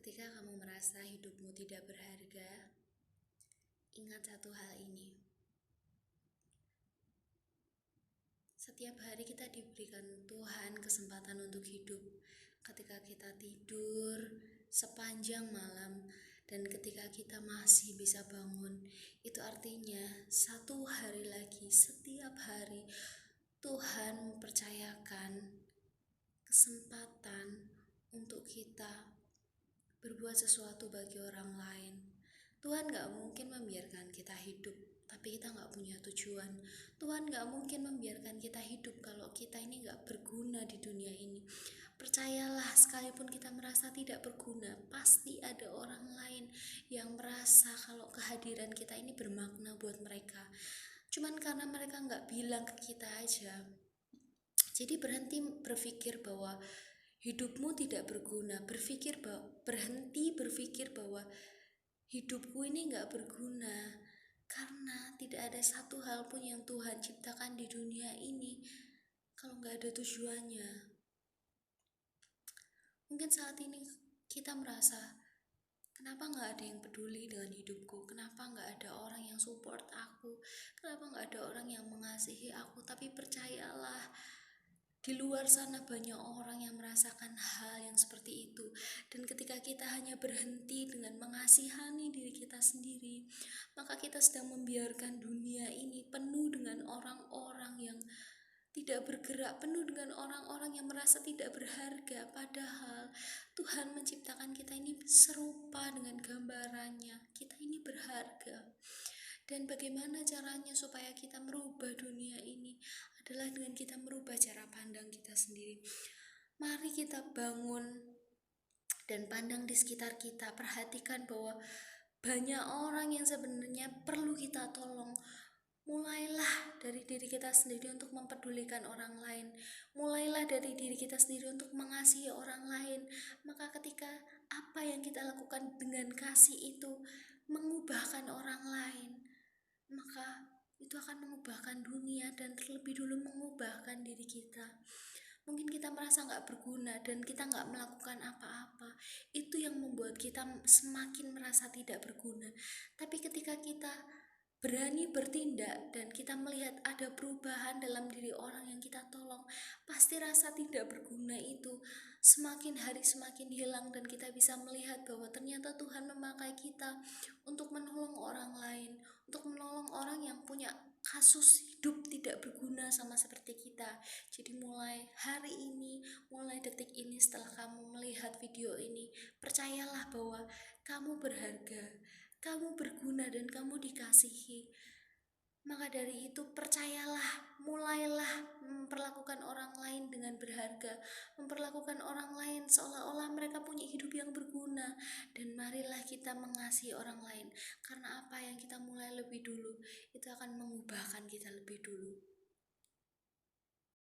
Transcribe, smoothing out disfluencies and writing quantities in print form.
Ketika kamu merasa hidupmu tidak berharga, ingat satu hal ini. Setiap hari kita diberikan Tuhan kesempatan untuk hidup. Ketika kita tidur sepanjang malam dan ketika kita masih bisa bangun, itu artinya satu hari lagi, setiap hari Tuhan mempercayakan kesempatan untuk kita berbuat sesuatu bagi orang lain. Tuhan gak mungkin membiarkan kita hidup tapi kita gak punya tujuan. Tuhan gak mungkin membiarkan kita hidup kalau kita ini gak berguna di dunia ini. Percayalah, sekalipun kita merasa tidak berguna, pasti ada orang lain yang merasa kalau kehadiran kita ini bermakna buat mereka. Cuman karena mereka gak bilang ke kita aja. Jadi berhenti berpikir bahwa hidupmu tidak berguna. Berhenti berpikir bahwa hidupku ini gak berguna. Karena tidak ada satu hal pun yang Tuhan ciptakan di dunia ini kalau gak ada tujuannya. Mungkin saat ini kita merasa, kenapa gak ada yang peduli dengan hidupku? Kenapa gak ada orang yang support aku? Kenapa gak ada orang yang mengasihi aku? Tapi percayalah, di luar sana banyak orang yang merasakan hal yang seperti itu. Dan ketika kita hanya berhenti dengan mengasihani diri kita sendiri, maka kita sedang membiarkan dunia ini penuh dengan orang-orang yang tidak bergerak, penuh dengan orang-orang yang merasa tidak berharga. Padahal Tuhan menciptakan kita ini serupa dengan gambarannya. Kita ini berharga. Dan bagaimana caranya supaya kita merubah dunia ini adalah dengan kita merubah cara pandang kita sendiri. Mari kita bangun dan pandang di sekitar kita. Perhatikan bahwa banyak orang yang sebenarnya perlu kita tolong. Mulailah dari diri kita sendiri untuk mempedulikan orang lain. Mulailah dari diri kita sendiri untuk mengasihi orang lain. Maka ketika apa yang kita lakukan dengan kasih itu mengubahkan orang lain, maka itu akan mengubahkan dunia dan terlebih dulu mengubahkan diri kita. Mungkin kita merasa gak berguna dan kita gak melakukan apa-apa. Itu yang membuat kita semakin merasa tidak berguna. Tapi ketika kita berani bertindak dan kita melihat ada perubahan dalam diri orang yang kita tolong, pasti rasa tidak berguna itu semakin hari semakin hilang dan kita bisa melihat bahwa ternyata Tuhan memakai kita untuk menolong orang lain, untuk menolong orang yang punya kasus hidup tidak berguna sama seperti kita. Jadi mulai hari ini, mulai detik ini setelah kamu melihat video ini, percayalah bahwa kamu berharga, kamu berguna dan kamu dikasihi. Maka dari itu percayalah, mulailah memperlakukan orang lain dengan berharga, memperlakukan orang lain seolah-olah mereka punya hidup yang berguna. Dan marilah kita mengasihi orang lain, karena apa yang kita mulai lebih dulu itu akan mengubahkan kita lebih dulu.